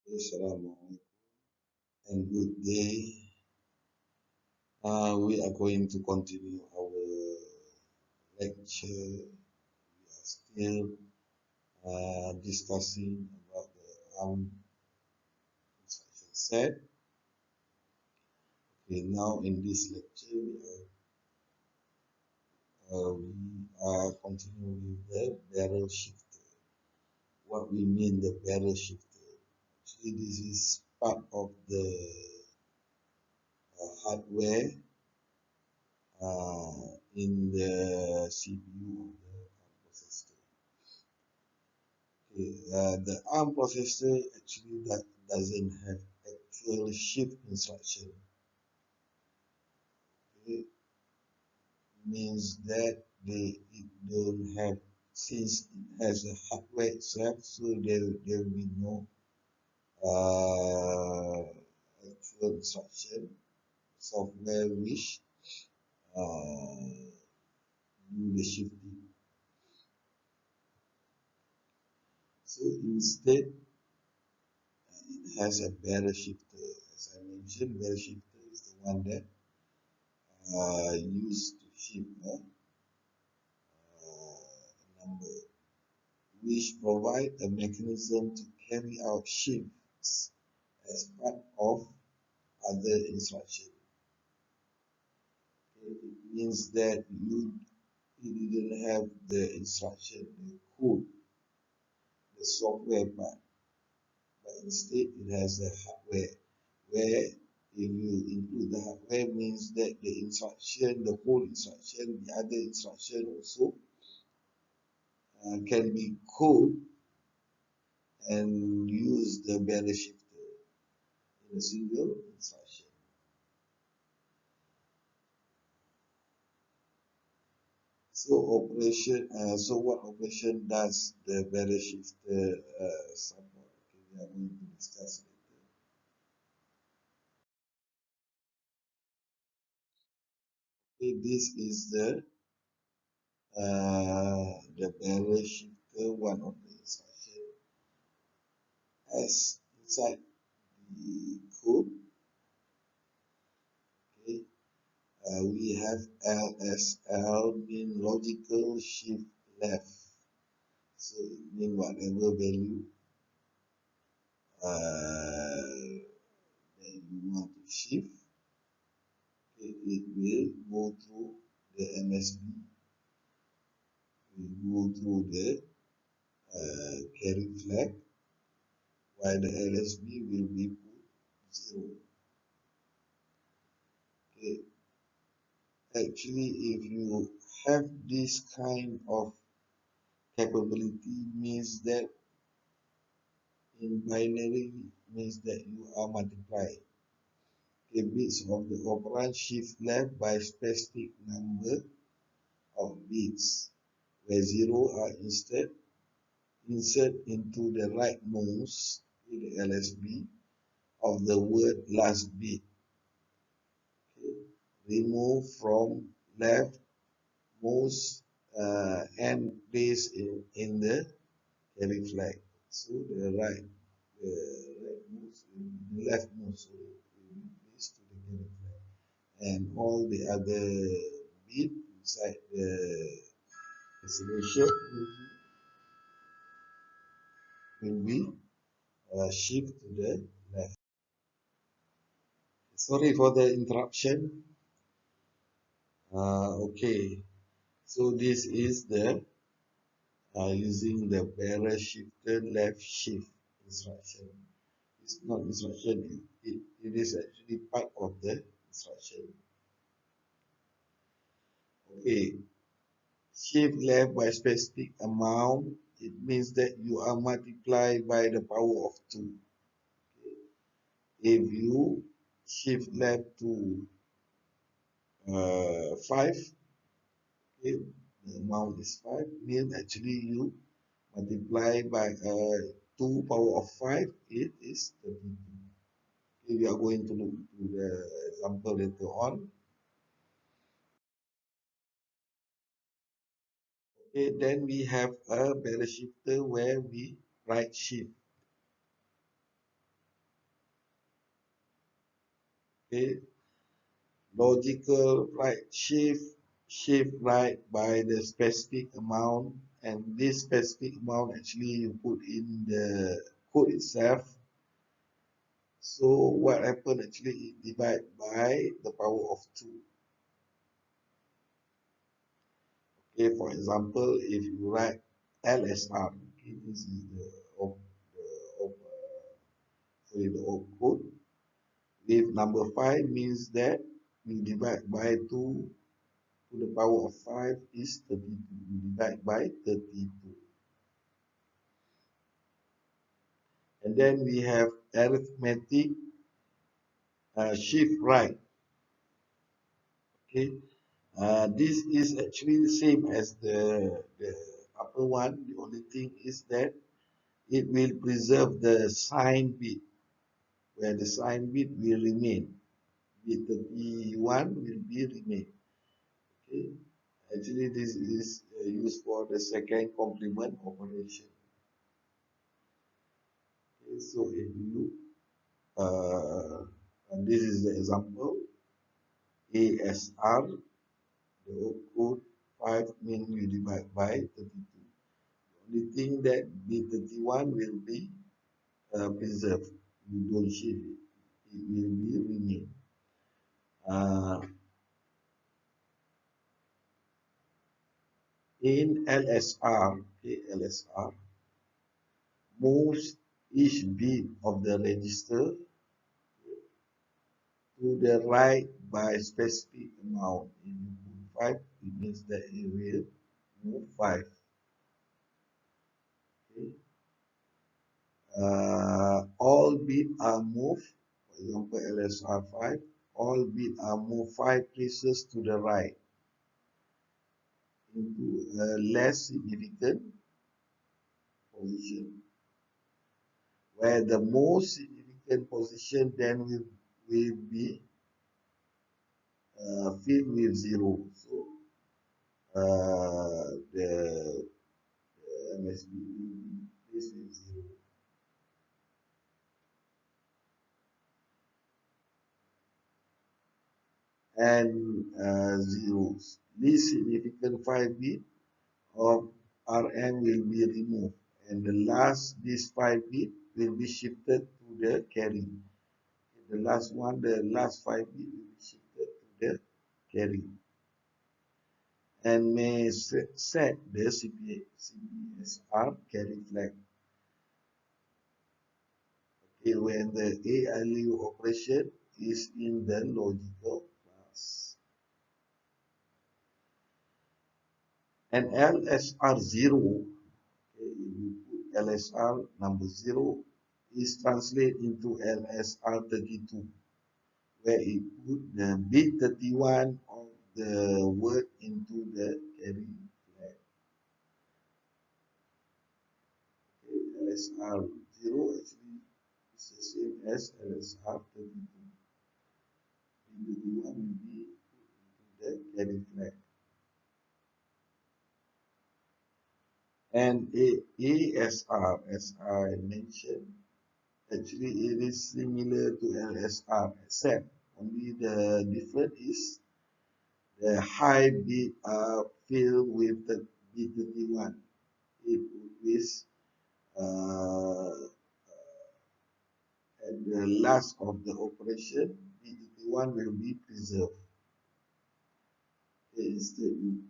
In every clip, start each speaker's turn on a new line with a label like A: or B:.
A: Assalamualaikum and good day. We are going to continue our lecture. We are still discussing about the instruction set. Okay, now in this lecture, we are continuing with the barrel shifter. What we mean the barrel shifter? Actually, this is part of the hardware in the CPU of the processor. Okay, the ARM processor actually doesn't have actual shift instruction. It means that it don't have, since it has a hardware itself, so there will be no actual instruction software which uh, do the shifting. So instead, it has a barrel shifter. As I mentioned, barrel shifter is the one that used to shift number, which provide a mechanism to carry out shifts as part of other instruction. It means that you didn't have the instruction, the code, the software part, but instead it has the hardware, where if you include the hardware means that the instruction, the whole instruction, the other instruction also can be code and use the barrel shifter in a single instruction. So what operation does the barrel shifter support? Okay, we are going to discuss later. Okay, this is the barrel shifter, one of the instruction. As inside the code, okay, we have LSL, mean logical shift left. So it means whatever value that you want to shift, it will go through the MSB, will go through the carry flag, while the LSB will be put 0. Okay. Actually, if you have this kind of capability, means that in binary means that you are multiplying the bits of the operand shift left by specific number of bits, where 0 are instead insert into the rightmost in the LSB of the word last bit. Okay. Remove from leftmost and place in the carry flag. So the rightmost, the leftmost, so will be placed to the carry flag, and all the other bit inside the destination will be shift to the left. Sorry for the interruption. Okay, so this is the using the barrel shifter left shift instruction. It's not instruction, it is actually part of the instruction. Okay, shift left by specific amount, it means that you are multiplied by the power of 2. If you shift left to 5, okay, the amount is 5, means actually you multiply by 2 power of 5, it is 32. Okay, we are going to look to the example later on. Okay, then we have a barrel shifter where we right shift. Okay, logical right shift right by the specific amount, and this specific amount actually you put in the code itself. So what happened actually it divide by the power of 2. Okay, for example, if you write LSR, okay, this is the opcode with number 5 means that we divide by 2 to the power of 5 is 32. We divide by 32. And then we have arithmetic shift right. Okay, this is actually the same as the upper one. The only thing is that it will preserve the sign bit, where the sign bit will remain. Bit 31 will be remain. Okay, actually this is used for the second complement operation. Okay, so if you look, and this is the example ASR, the code 5 mean you divide by 32. The thing that B31 will be preserved. You don't shift it. It will be remain. Uh, in LSR, okay, LSR moves each bit of the register to the right by specific amount. If you put 5, it means that it will move 5. Okay. All bits are moved, for example, LSR5, all bits are moved 5 places to the right into a less significant position, where the most significant position then will be filled with 0. So the MSB will be placed with 0. And zeros. Least significant 5 bit of Rm will be removed, and the last this 5 bit will be shifted to the carry. The last one, the last 5 bit will be shifted to the carry, and may set the CPSR carry flag. Okay, when the ALU operation is in the logical class. And LSR0, okay, you put LSR number 0 is translated into LSR32, where it put the bit 31 of the word into the carry flag. Okay, LSR0 actually is the same as LSR32. Bit 31 will be put into the carry flag. And ASR, as I mentioned, actually it is similar to LSR, except only the difference is the high bit are filled with the B31. It is at the last of the operation, B31 will be preserved. Okay, instead you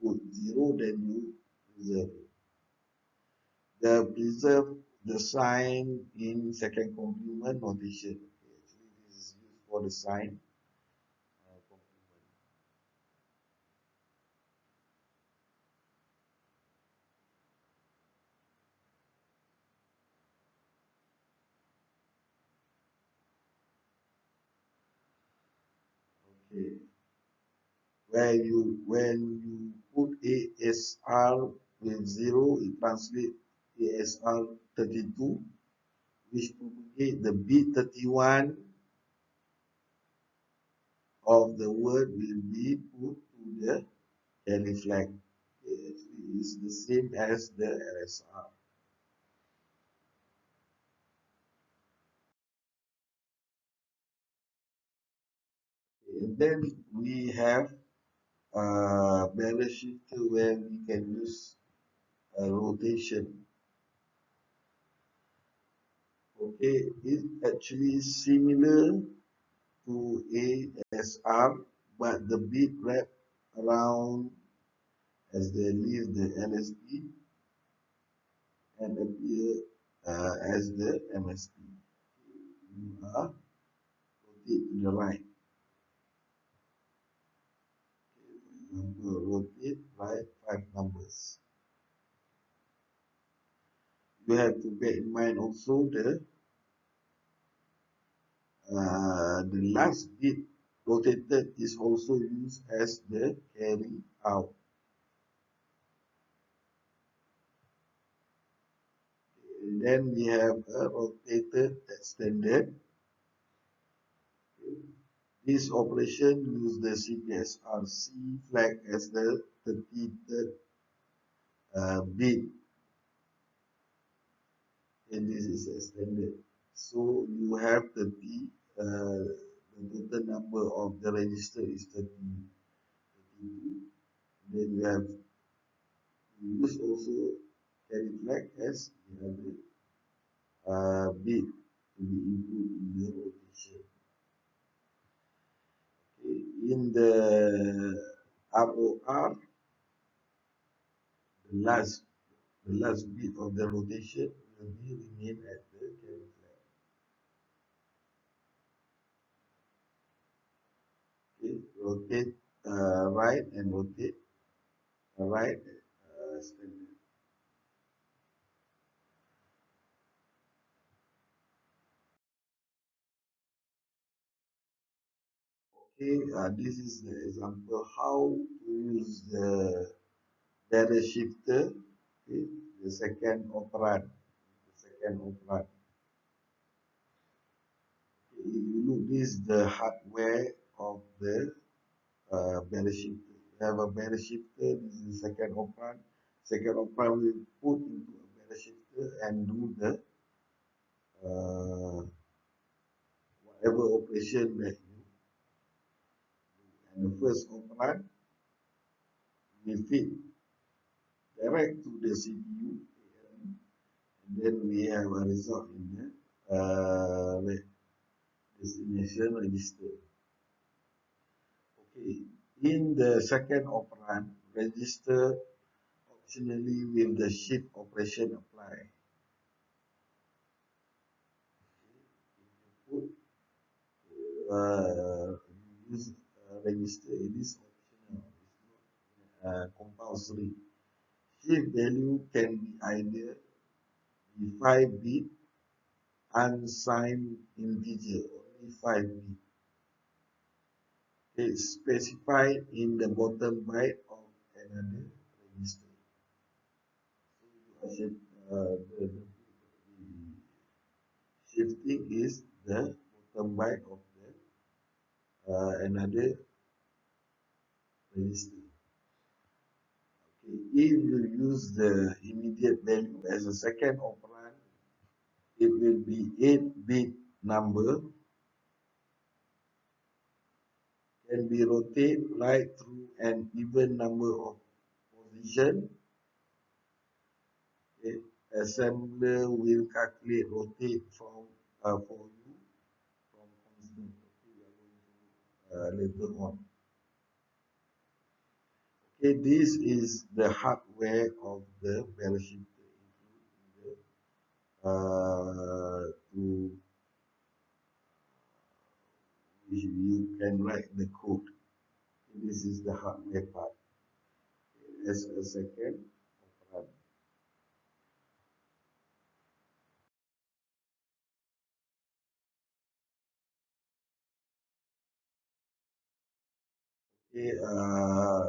A: put 0, then you preserve it. The preserve the sign in second complement notation. Okay, actually this is used for the sign complement. Okay, when you put ASR with 0, it translates ASR 32, which propagate the bit 31 of the word will be put to the carry flag. Okay, actually, it's the same as the LSR. And then we have barrel shifter where we can use rotation. Okay, it actually is similar to ASR, but the bit wrap around as they leave the LSP and appear as the MSP. You are rotate to the right. For example, rotate right 5 numbers. You have to bear in mind also the last bit rotated is also used as the carry out. And then we have a rotated extended. This operation uses the CPSRC flag as the 33rd bit, and this is extended. So you have 30, the total number of the register is 32. Then you have use also carry flag as the other bit to be included in the rotation. Okay. In the ROR, the last bit of the rotation will be remain at the carry flag. Okay. Rotate right and rotate right standard. Okay, this is the example how to use the barrel shifter. Okay, the second operand. The second operand. Okay, if you look, this is the hardware of the barrel shifter. You have a barrel shifter. This is the second operand. Second operand will put into a barrel shifter and do the uh, whatever operation that you do. And the first operand will feed direct to the CPU, and then we have a result in the destination register. Okay, in the second operand, register optionally with the shift operation apply. Put use register, it is optional, it's not compulsory. Shift value can be either be 5 bit unsigned integer, only 5 bit. It's specified in the bottom byte of another register. So the shifting is the bottom byte of the another register. Okay. If you use the immediate value as a second operand, it will be 8-bit number, can be rotated right through an even number of position. Okay. Assembler will calculate rotate from for you from constant. Okay, we are going to later on. Okay, this is the hardware of the barrel shifter, including to you can write the code. This is the hardware part. As a second operand. Okay,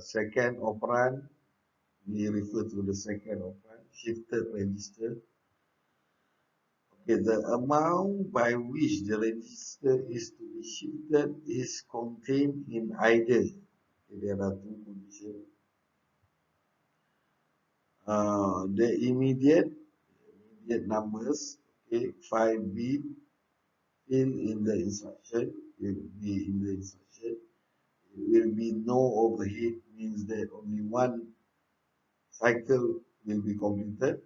A: second operand, we refer to the second operand, shifted register. Okay, the amount by which the register is to be shifted is contained in either. Okay, there are two conditions. The immediate numbers, okay, 5 bit in the instruction, will be in the instruction. There will be no overhead means that only one cycle will be completed.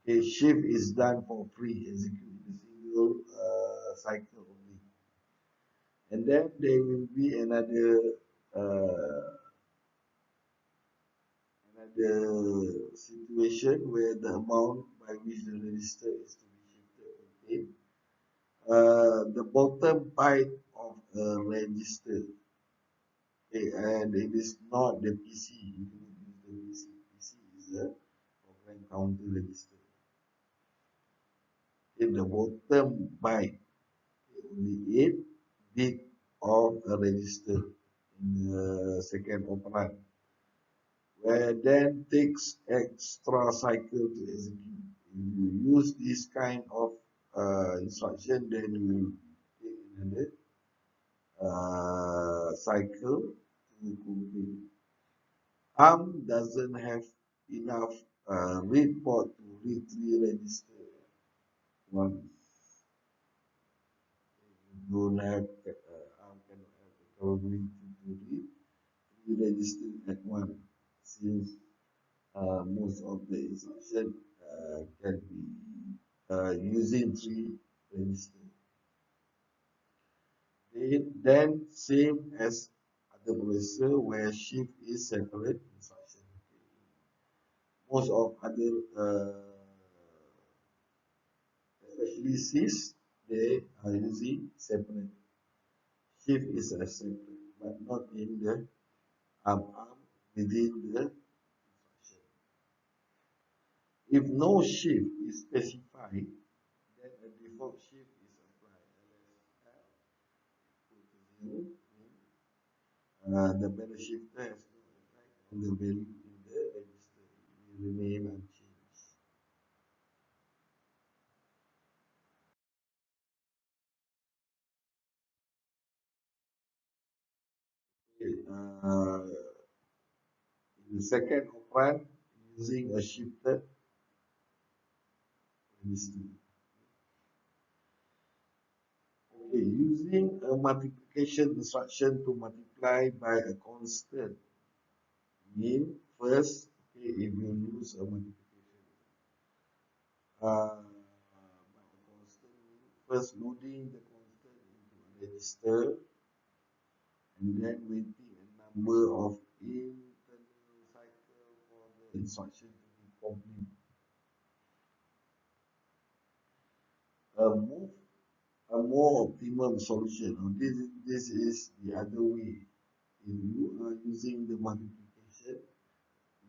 A: A shift is done for free, execute in a single cycle only. And then there will be another situation where the amount by which the register is to be shifted contain the bottom byte of a register. Okay, and it is not the PC. You cannot use the PC. PC is a program counter register. In the bottom byte, only 8 bit of a register in the second operand, where then takes extra cycle to execute. If you use this kind of instruction, then you take another cycle to complete. ARM doesn't have enough read port to read 3 register once. You don't have ARM cannot have the capability to read 3 register at once, since most of the instruction can be using 3 register. Then same as other processor where shift is separate instruction. Most of other especially Cs, they are using separate. Shift is a separate, but not in the arm within the instruction. If no shift is specified, then a default shift is applied. Equal to 0, the better shifter has no effect on the value in the register. It will remain unchanged. Okay, in the second operand, using a shifted register. Okay, using a multiplication instruction to multiply by a constant mean first, okay, if you use a multiplication by a constant mean, first loading the constant into a register and then waiting a number of internal cycle for the instruction to be complete. Move a more optimum solution. This is the other way. If you are using the multiplication,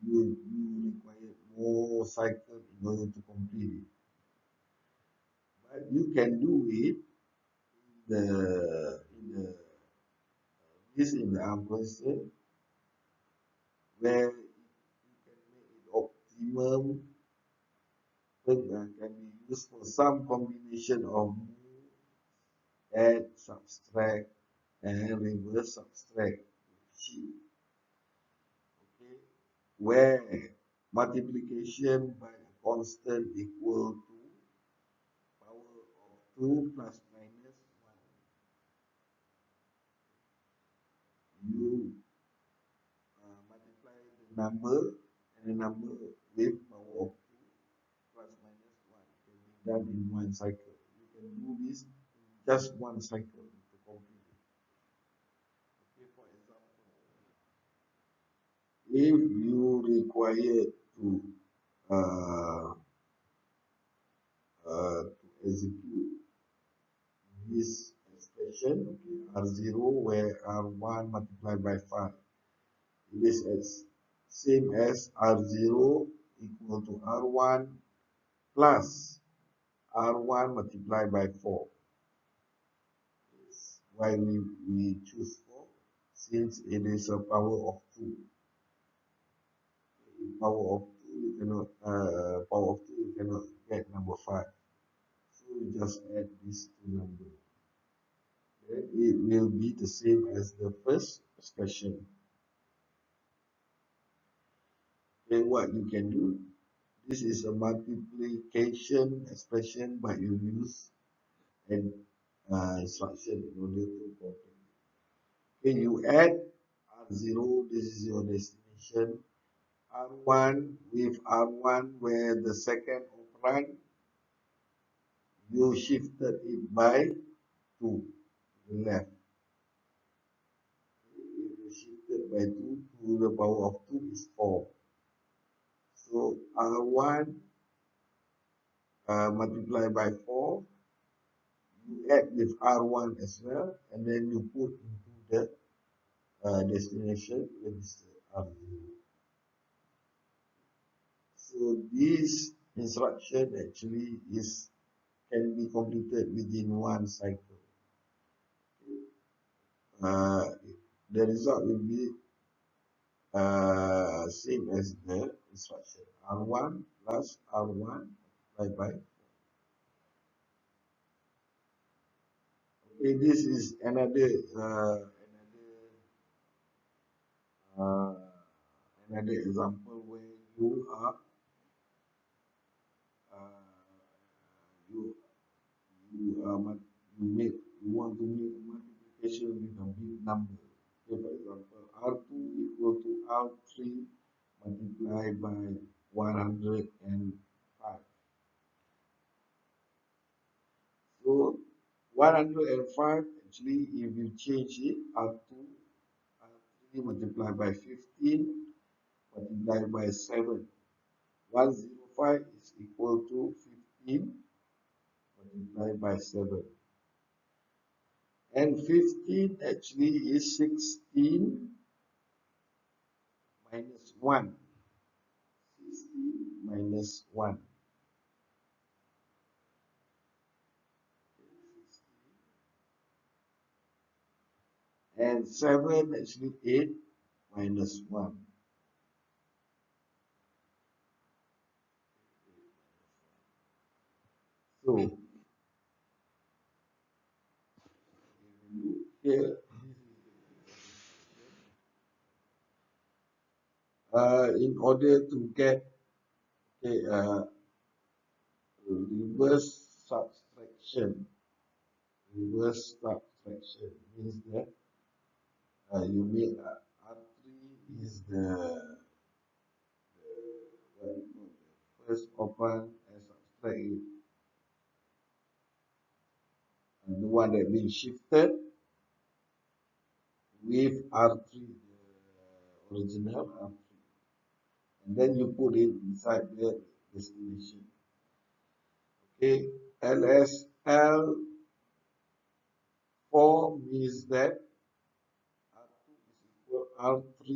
A: you require more cycle in order to complete it. But you can do it in the ARM processor where you can make it optimum, can be used for some combination of move, add, subtract, and reverse subtract. Okay, where multiplication by a constant equal to power of 2 plus minus 1. You multiply the number and the number with power of 2 plus minus 1 can be done in one cycle. You can do this in just one cycle to complete it. Okay, for example, if you require uh, to execute this expression, okay, R0 where R1 multiplied by 5, it is as same as R0 equal to R1 plus R1 multiplied by 4. Why we choose 4? Since it is a power of 2. In power of 2, you cannot, power of 2, you cannot get number 5. So you just add these two numbers. Then it will be the same as the first expression. Then what you can do, this is a multiplication expression, but you use an instruction in order to complete. When you add R0, this is your destination. R1 with R1, where the second operand, you shifted it by 2 to the left. If you shifted by 2 to the power of 2 is 4. So R1 multiplied by 4, you add with R1 as well, and then you put into the destination register R0. So this instruction actually is can be completed within one cycle. Uh, the result will be same as the instruction R1 plus R1 multiplied by. Okay, this is uh, another example where you are you you you make you want to make a multiplication with a big number. Okay, for example, R2 equal to R3 multiplied by 105. So 105 actually, if you change it, R3 multiplied by 15 multiplied by 7. 105 is equal to 15 multiplied by 7. And 15 actually is 16 minus 1. 16 minus 1. And 7 actually 8 minus 1. So here, in order to get reverse subtraction, reverse subtraction means that you make R3 is the what you call the first operand and subtract it, and the one that being shifted with R3, the original R3, and then you put it inside the destination. Okay, LSL 4 means that R2 is equal R3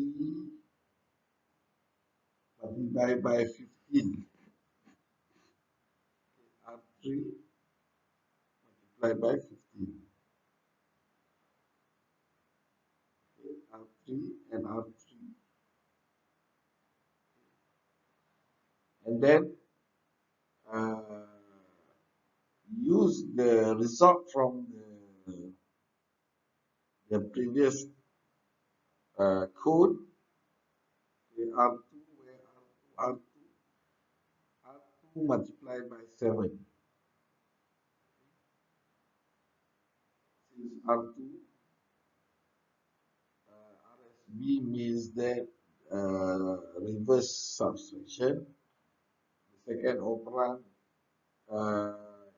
A: multiplied by 15. R3 multiplied by 15. Okay, R3 and R3. And then uh, use the result from the previous code, the R2, where R2 multiplied by 7. Since R2, RSB means that reverse subtraction. The second operand,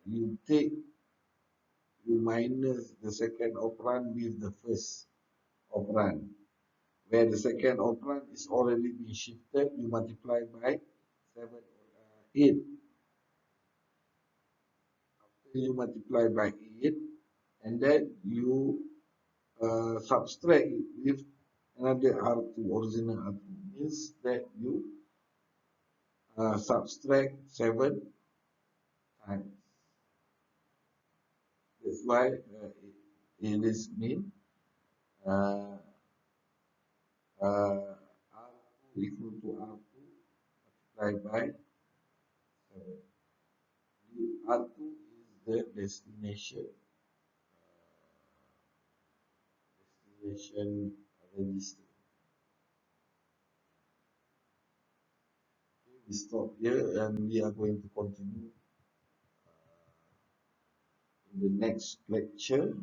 A: you take, you minus the second operand with the first operand. Where the second operand is already been shifted, you multiply by 8. After you multiply by 8, and then you subtract it with another R2, original R2. Means that you subtract 7 times. That's why it is mean uh, R2 equal to R2 multiplied by 7. R2 is the destination register. Okay, we stop here and we are going to continue in the next lecture.